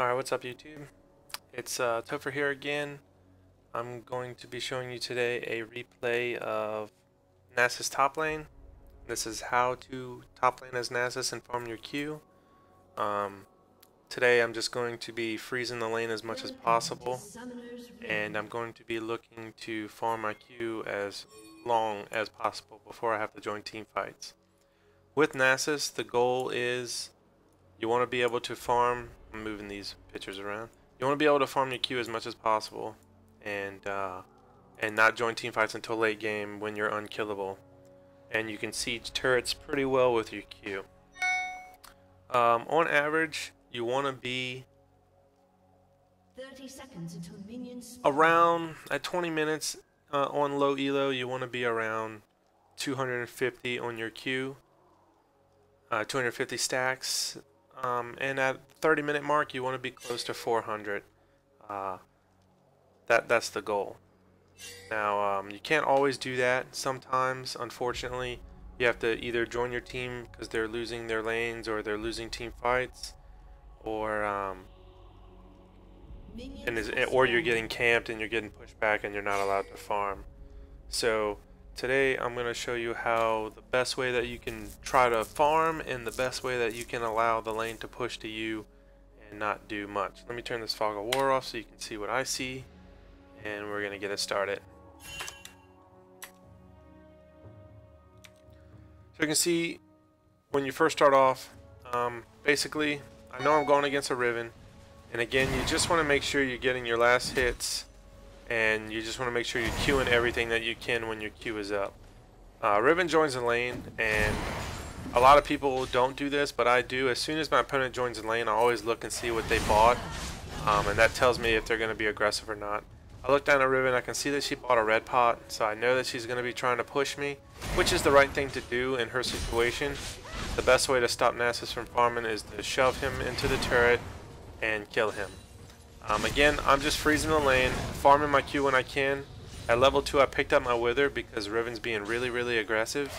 Alright, what's up YouTube? It's Topher here again. I'm going to be showing you today a replay of Nasus top lane. This is how to top lane as Nasus and farm your Q. Today I'm just going to be freezing the lane as much as possible, and I'm going to be looking to farm my Q as long as possible before I have to join team fights. With Nasus, the goal is you want to be able to farm. I'm moving these pictures around. You want to be able to farm your Q as much as possible, and not join team fights until late game when you're unkillable. And you can siege turrets pretty well with your Q. On average, you want to be 30 seconds until minions around at 20 minutes on low elo. You want to be around 250 on your Q, 250 stacks. And at 30-minute mark, you want to be close to 400. That's the goal. Now, you can't always do that. Sometimes, unfortunately, you have to either join your team because they're losing their lanes or they're losing team fights, or or you're getting camped and you're getting pushed back and you're not allowed to farm. So today I'm going to show you how the best way that you can try to farm and the best way that you can allow the lane to push to you and not do much. Let me turn this fog of war off so you can see what I see, and we're going to get it started. So you can see when you first start off, basically I know I'm going against a Riven, and again you just want to make sure you're getting your last hits, and you just want to make sure you're queuing everything that you can when your queue is up. Riven joins the lane, and a lot of people don't do this, but I do. As soon as my opponent joins the lane, I always look and see what they bought, and that tells me if they're going to be aggressive or not. I look down at Riven, I can see that she bought a red pot, so I know that she's going to be trying to push me, which is the right thing to do in her situation. The best way to stop Nasus from farming is to shove him into the turret and kill him. Again, I'm just freezing the lane, farming my Q when I can. At level 2 I picked up my Wither because Riven's being really aggressive,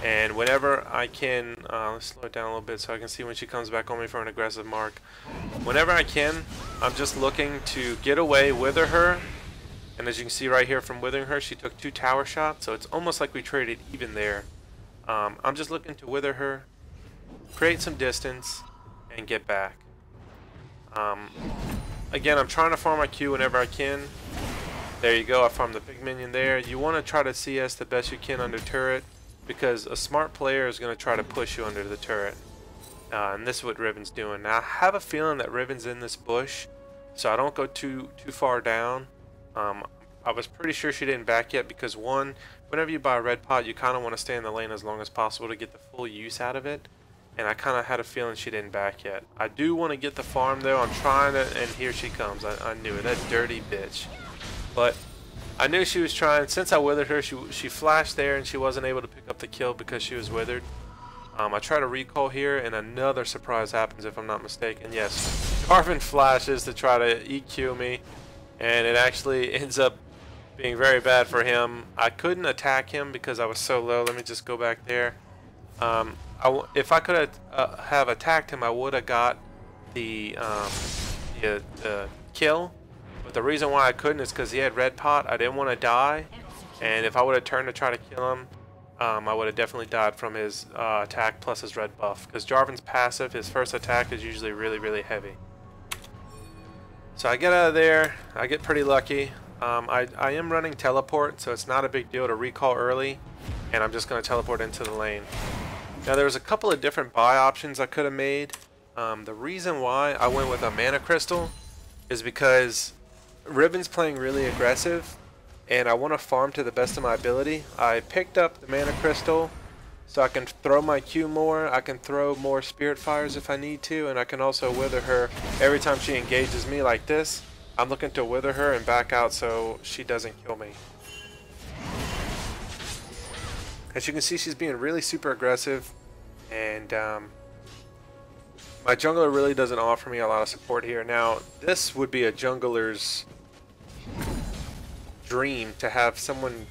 and whenever I can, let's slow it down a little bit so I can see when she comes back on me for an aggressive mark. Whenever I can, I'm just looking to get away, wither her, and as you can see right here from withering her, she took 2 tower shots, so it's almost like we traded even there. I'm just looking to wither her, create some distance, and get back. Again, I'm trying to farm my Q whenever I can. There you go, I farmed the big minion there. You want to try to CS the best you can under turret, because a smart player is going to try to push you under the turret. And this is what Riven's doing. Now, I have a feeling that Riven's in this bush, so I don't go too far down. I was pretty sure she didn't back yet, because one, whenever you buy a red pot, you kind of want to stay in the lane as long as possible to get the full use out of it. And I kind of had a feeling she didn't back yet. I do want to get the farm though. I'm trying to, and here she comes. I knew it, that dirty bitch. But I knew she was trying. Since I withered her, she flashed there and she wasn't able to pick up the kill because she was withered. I try to recall here, and another surprise happens if I'm not mistaken. Yes, Jarvan flashes to try to EQ me, and it actually ends up being very bad for him. I couldn't attack him because I was so low. Let me just go back there. If I could have attacked him, I would have got the kill. But the reason why I couldn't is because he had red pot. I didn't want to die, and if I would have turned to try to kill him, I would have definitely died from his attack plus his red buff. Because Jarvan's passive, his first attack is usually really heavy. So I get out of there. I get pretty lucky. I am running teleport, so it's not a big deal to recall early, and I'm just going to teleport into the lane. Now, there was a couple of different buy options I could have made. The reason why I went with a mana crystal is because Riven's playing really aggressive, and I want to farm to the best of my ability. I picked up the mana crystal so I can throw my Q more, I can throw more spirit fires if I need to, and I can also wither her every time she engages me like this. I'm looking to wither her and back out so she doesn't kill me. As you can see, she's being really super aggressive, and my jungler really doesn't offer me a lot of support here. Now, this would be a jungler's dream to have someone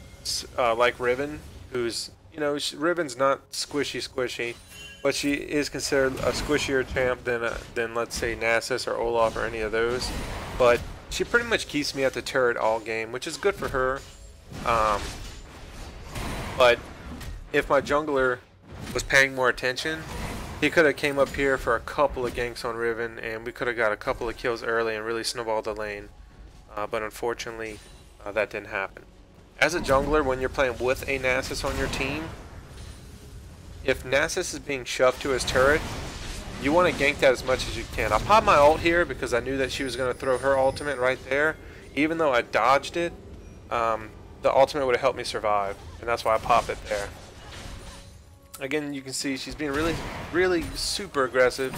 like Riven, who's, you know, Riven's not squishy. but she is considered a squishier champ than let's say Nasus or Olaf or any of those. But she pretty much keeps me at the turret all game, which is good for her. But if my jungler was paying more attention, he could have came up here for a couple of ganks on Riven, and we could have got a couple of kills early and really snowballed the lane. But unfortunately, that didn't happen. As a jungler, when you're playing with a Nasus on your team, if Nasus is being shoved to his turret, you want to gank that as much as you can. I popped my ult here because I knew that she was going to throw her ultimate right there. Even though I dodged it, the ultimate would have helped me survive, and that's why I popped it there. Again, you can see she's being really super aggressive.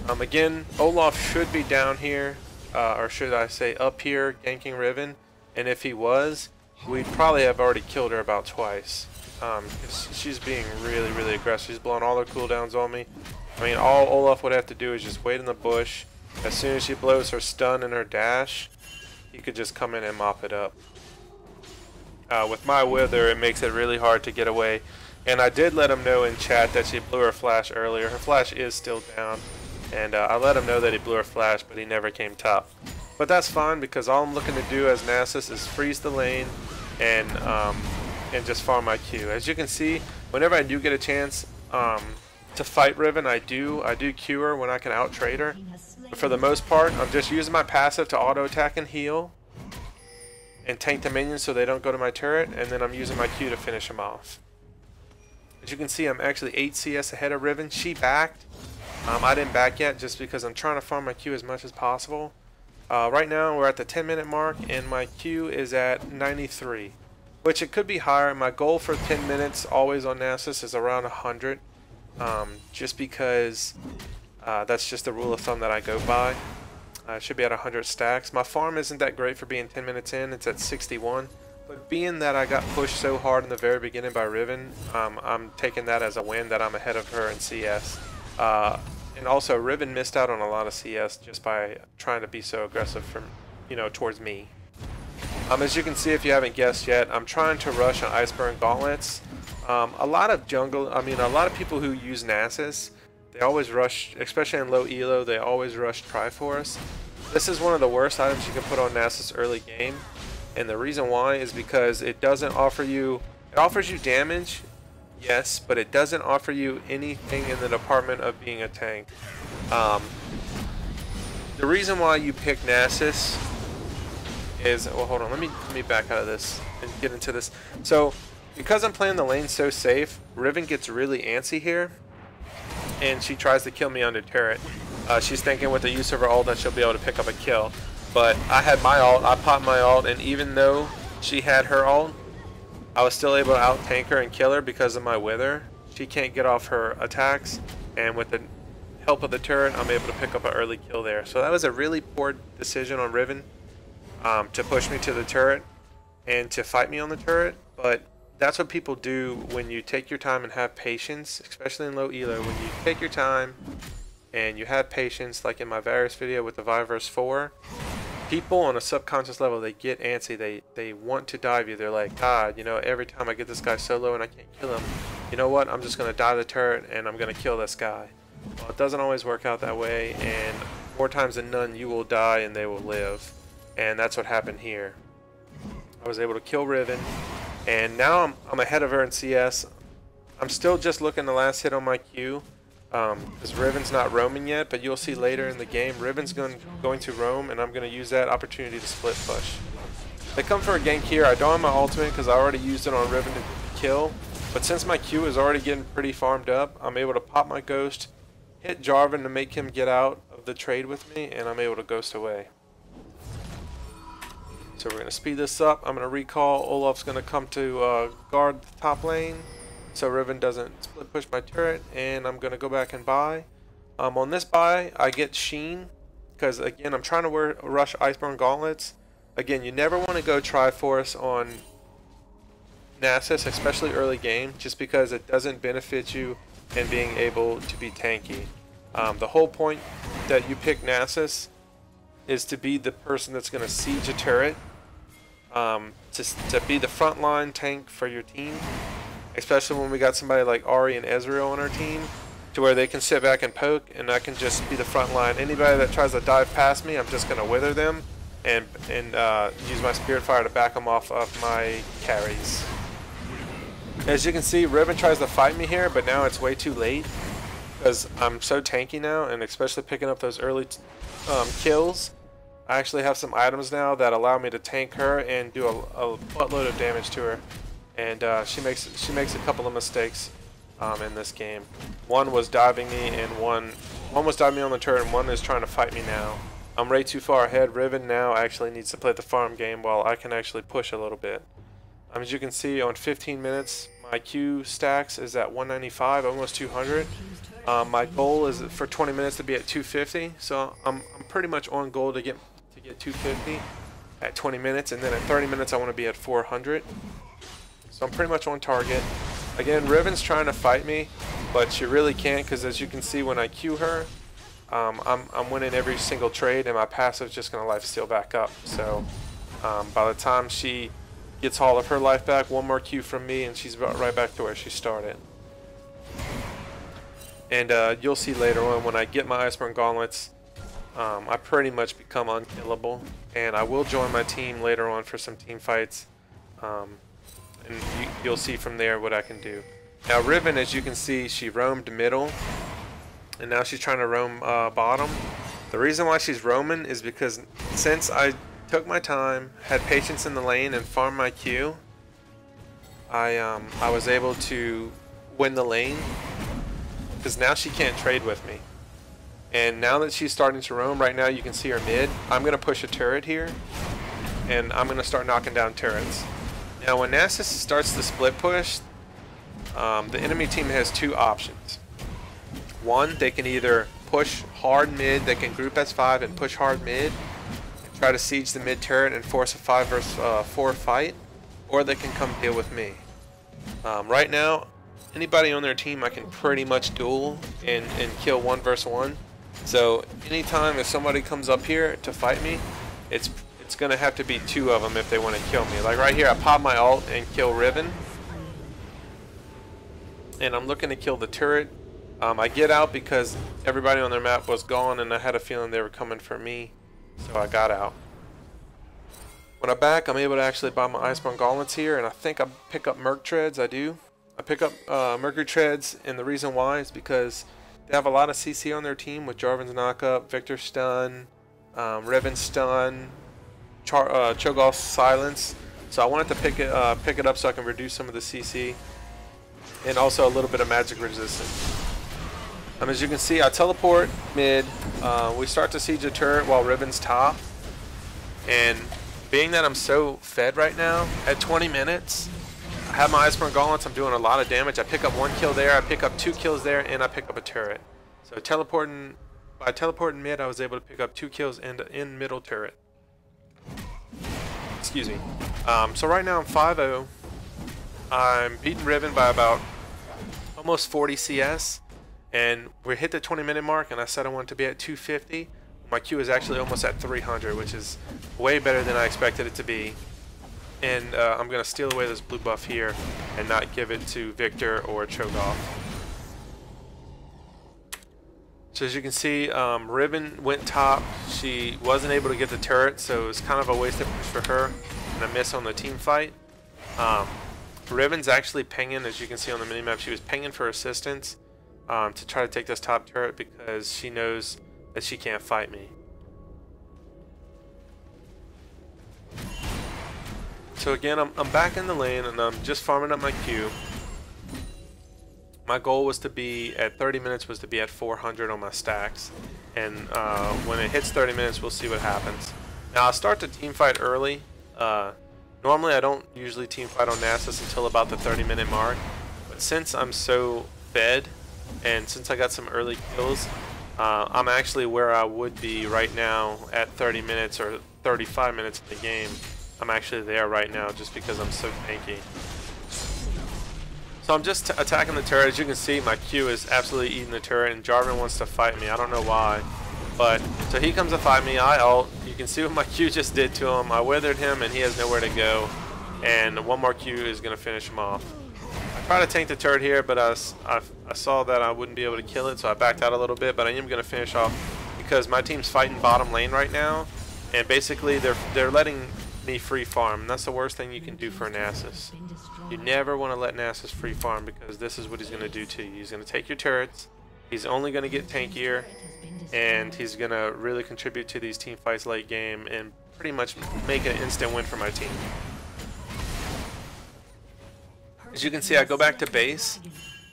Again, Olaf should be down here, or should I say up here, ganking Riven. And if he was, we'd probably have already killed her about twice. She's being really aggressive. She's blowing all her cooldowns on me. I mean, all Olaf would have to do is just wait in the bush. As soon as she blows her stun and her dash, he could just come in and mop it up. With my Wither, it makes it really hard to get away. And I did let him know in chat that she blew her flash earlier. Her flash is still down. And I let him know that he blew her flash, but he never came top. But that's fine, because all I'm looking to do as Nasus is freeze the lane and just farm my Q. As you can see, whenever I do get a chance to fight Riven, I do Q her when I can out-trade her. But for the most part, I'm just using my passive to auto-attack and heal and tank the minions so they don't go to my turret, and then I'm using my Q to finish them off. As you can see, I'm actually 8 CS ahead of Riven. She backed. I didn't back yet just because I'm trying to farm my Q as much as possible. Right now we're at the 10-minute mark and my Q is at 93, which it could be higher. My goal for 10 minutes always on Nasus is around 100, just because that's just the rule of thumb that I go by. I should be at 100 stacks. My farm isn't that great for being 10 minutes in. It's at 61. But being that I got pushed so hard in the very beginning by Riven, I'm taking that as a win that I'm ahead of her in CS. And also, Riven missed out on a lot of CS just by trying to be so aggressive from, towards me. As you can see, if you haven't guessed yet, I'm trying to rush on Iceburn Gauntlets. A lot of people who use Nasus, they always rush, especially in low elo, they always rush Triforce. This is one of the worst items you can put on Nasus early game. And the reason why is because it doesn't offer you, it offers you damage, yes, but it doesn't offer you anything in the department of being a tank. The reason why you pick Nasus is, well, hold on, let me back out of this and get into this. So, because I'm playing the lane so safe, Riven gets really antsy here, and she tries to kill me under turret. She's thinking with the use of her ult that she'll be able to pick up a kill. But I had my ult, I popped my ult, and even though she had her ult, I was still able to out-tank her and kill her because of my Wither. She can't get off her attacks, and with the help of the turret, I'm able to pick up an early kill there. So that was a really poor decision on Riven, to push me to the turret and to fight me on the turret. But that's what people do when you take your time and have patience, especially in low elo. When you take your time and you have patience, like in my Varus video with the Vivers 4, people on a subconscious level, they get antsy, they want to dive you. They're like, God, every time I get this guy solo and I can't kill him, you know what, I'm just going to dive the turret and I'm going to kill this guy. Well, it doesn't always work out that way, and more times than none, you will die and they will live. And that's what happened here. I was able to kill Riven, and now I'm ahead of her in CS. I'm still just looking the last hit on my Q, because Riven's not roaming yet, but you'll see later in the game, Riven's going to roam, and I'm going to use that opportunity to split push. They come for a gank here. I don't have my ultimate because I already used it on Riven to kill, but since my Q is already getting pretty farmed up, I'm able to pop my ghost, hit Jarvan to make him get out of the trade with me, and I'm able to ghost away. So we're going to speed this up. I'm going to recall. Olaf's going to come to guard the top lane so Riven doesn't split push my turret, and I'm going to go back and buy. On this buy, I get Sheen because, again, I'm trying to rush Iceborne Gauntlets. Again, you never want to go Triforce on Nasus, especially early game, just because it doesn't benefit you in being able to be tanky. The whole point that you pick Nasus is to be the person that's going to siege a turret, to be the frontline tank for your team, especially when we got somebody like Ari and Ezreal on our team. to where they can sit back and poke, and I can just be the front line. Anybody that tries to dive past me, I'm just going to wither them and use my Spirit Fire to back them off of my carries. As you can see, Riven tries to fight me here, but now it's way too late because I'm so tanky now, and especially picking up those early kills. I actually have some items now that allow me to tank her and do a buttload of damage to her. And she makes a couple of mistakes in this game. One was diving me, and one was diving me on the turret, and one is trying to fight me now. I'm way too far ahead. Riven now actually needs to play the farm game while I can actually push a little bit. As you can see, on 15 minutes, my Q stacks is at 195, almost 200. My goal is for 20 minutes to be at 250, so I'm pretty much on goal to get 250 at 20 minutes, and then at 30 minutes I want to be at 400. So I'm pretty much on target. Again, Riven's trying to fight me, but she really can't, because as you can see when I Q her, I'm winning every single trade, and my passive's just going to lifesteal back up. So by the time she gets all of her life back, one more Q from me, and she's right back to where she started. And you'll see later on when I get my Iceborne Gauntlets, I pretty much become unkillable, and I will join my team later on for some team fights. And you'll see from there what I can do. Now Riven, as you can see, she roamed middle, and now she's trying to roam bottom. The reason why she's roaming is because since I took my time, had patience in the lane, and farmed my Q, I was able to win the lane, because now she can't trade with me. And now that she's starting to roam, right now you can see her mid. I'm going to push a turret here, and I'm going to start knocking down turrets. Now when Nasus starts the split push, the enemy team has two options. One, they can either push hard mid, they can group S5 and push hard mid, and try to siege the mid turret and force a 5 versus 4 fight, or they can come deal with me. Right now, anybody on their team I can pretty much duel and kill 1 versus 1. So anytime if somebody comes up here to fight me, it's going to have to be 2 of them if they want to kill me. Like right here, I pop my ult and kill Riven, and I'm looking to kill the turret. I get out because everybody on their map was gone, and I had a feeling they were coming for me, so I got out. When I'm back, I'm able to actually buy my Iceborne Gauntlets here, and I think I pick up Merc Treads. I do. I pick up Mercury Treads, and the reason why is because they have a lot of CC on their team with Jarvan's knockup, Victor's stun, Riven's stun, Cho'Gath's silence. So I wanted to pick it up so I can reduce some of the CC, and also a little bit of magic resistance. As you can see, I teleport mid. We start to siege a turret while Riven's top, and being that I'm so fed right now, at 20 minutes, I have my Iceborne Gauntlets. I'm doing a lot of damage. I pick up 1 kill there, I pick up 2 kills there, and I pick up a turret. So by teleporting mid, I was able to pick up 2 kills in middle turret. Excuse me. So right now I'm 5-0. I'm beating Riven by about almost 40 CS, and we hit the 20-minute mark, and I said I wanted to be at 250. My Q is actually almost at 300, which is way better than I expected it to be. And I'm going to steal away this blue buff here and not give it to Victor or Cho'Gath. So as you can see, Riven went top. She wasn't able to get the turret, so it was kind of a wasted push for her and a miss on the team fight. Riven's actually pinging, as you can see on the minimap. She was pinging for assistance to try to take this top turret because she knows that she can't fight me. So again, I'm back in the lane, and I'm just farming up my Q. My goal was to be at 30 minutes was to be at 400 on my stacks, and when it hits 30 minutes, we'll see what happens. Now I start the team fight early. Normally I don't usually team fight on Nasus until about the 30-minute mark, but since I'm so fed, and since I got some early kills, I'm actually where I would be right now at 30 minutes or 35 minutes in the game. I'm actually there right now just because I'm so tanky. So I'm just attacking the turret. As you can see, my Q is absolutely eating the turret, and Jarvan wants to fight me. I don't know why. But, so he comes to fight me, I ult. You can see what my Q just did to him. I withered him, and he has nowhere to go. And one more Q is going to finish him off. I try to tank the turret here, but I saw that I wouldn't be able to kill it, so I backed out a little bit. But I am going to finish off because my team's fighting bottom lane right now, and basically they're letting me free farm. And that's the worst thing you can do for Nasus. You never want to let Nasus free farm, because this is what he's going to do to you. He's going to take your turrets. He's only going to get tankier, and he's going to really contribute to these team fights late game and pretty much make an instant win for my team. As you can see, I go back to base.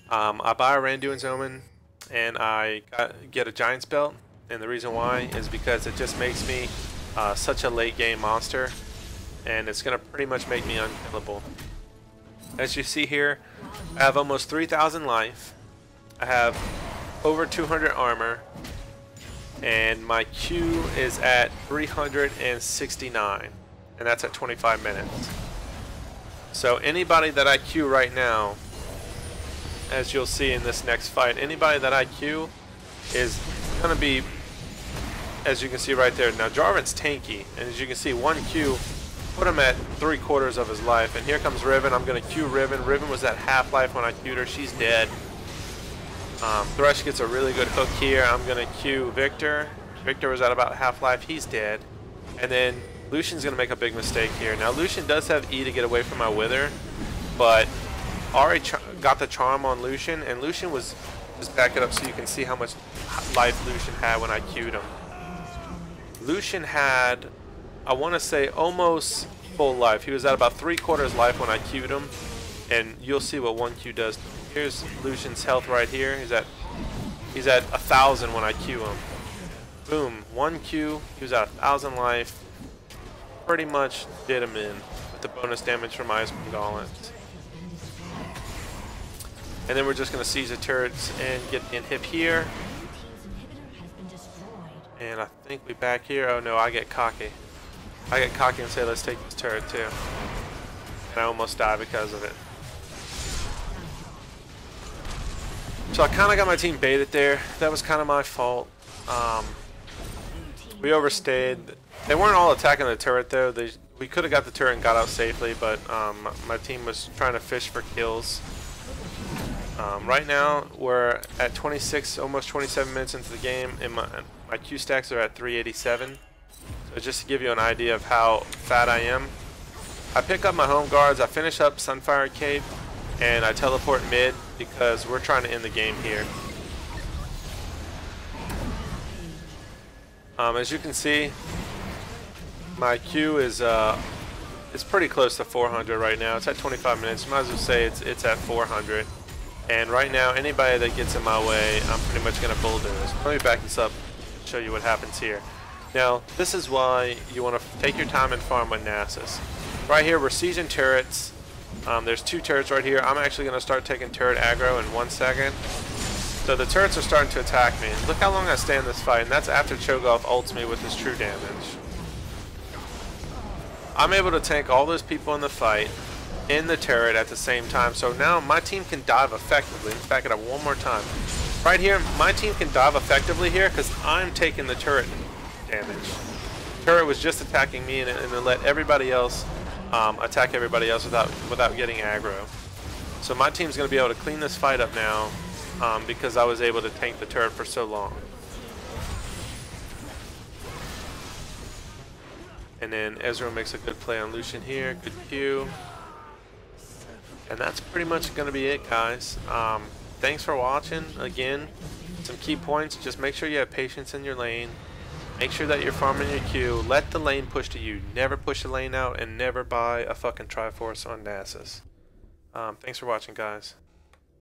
I buy a Randuin's Omen, and I get a Giant's Belt. And the reason why is because it just makes me such a late game monster, and it's going to pretty much make me unkillable. As you see here, I have almost 3,000 life. I have over 200 armor, and my Q is at 369, and that's at 25 minutes. So anybody that I Q right now, as you'll see in this next fight, anybody that I Q is going to be, as you can see right there. Now Jarvan's tanky, and as you can see, one Q put him at 3/4 of his life. And here comes Riven. I'm going to Q Riven. Riven was at half life when I Q'd her. She's dead. Thresh gets a really good hook here. I'm going to Q Victor. Victor was at about half life. He's dead. And then Lucian's going to make a big mistake here. Now Lucian does have E to get away from my Wither, but Ari got the charm on Lucian, and Lucian was, just back it up so you can see how much life Lucian had when I Q'd him. Lucian had, I want to say, almost full life. He was at about 3/4 life when I Q'd him, and you'll see what one Q does. Here's Lucian's health right here. He's at 1,000 when I Q him. Boom, one Q. He was at 1,000 life. Pretty much did him in with the bonus damage from Icewind Gauntlets. And then we're just going to seize the turrets and get the inhib here. And I think we back here. Oh no, I get cocky. I get cocky and say, let's take this turret too. And I almost die because of it. So I kind of got my team baited there. That was kind of my fault. We overstayed. They weren't all attacking the turret though. We could have got the turret and got out safely, but my team was trying to fish for kills. Right now we're at 26, almost 27 minutes into the game, and my Q stacks are at 387. So just to give you an idea of how fat I am, I pick up my home guards, I finish up Sunfire Cape, and I teleport mid because we're trying to end the game here. As you can see, my Q is it's pretty close to 400 right now. It's at 25 minutes. You might as well say it's at 400. And right now, anybody that gets in my way, I'm pretty much going to bulldoze. Let me back this up and show you what happens here. Now, this is why you want to take your time and farm with Nasus. Right here, we're sieging turrets. There's 2 turrets right here. I'm actually going to start taking turret aggro in 1 second. So the turrets are starting to attack me. Look how long I stay in this fight, and that's after Cho'Gath ults me with his true damage. I'm able to tank all those people in the fight in the turret at the same time, so now my team can dive effectively. Let's back it up one more time. Right here, my team can dive effectively here because I'm taking the turret damage. The turret was just attacking me, and it let everybody else attack everybody else without getting aggro. So my team's going to be able to clean this fight up now because I was able to tank the turret for so long. And then Ezra makes a good play on Lucian here, good Q. And that's pretty much going to be it, guys. Thanks for watching. Again, some key points. Just make sure you have patience in your lane. Make sure that you're farming your Q. Let the lane push to you. Never push the lane out, and never buy a fucking Triforce on Nasus. Thanks for watching, guys.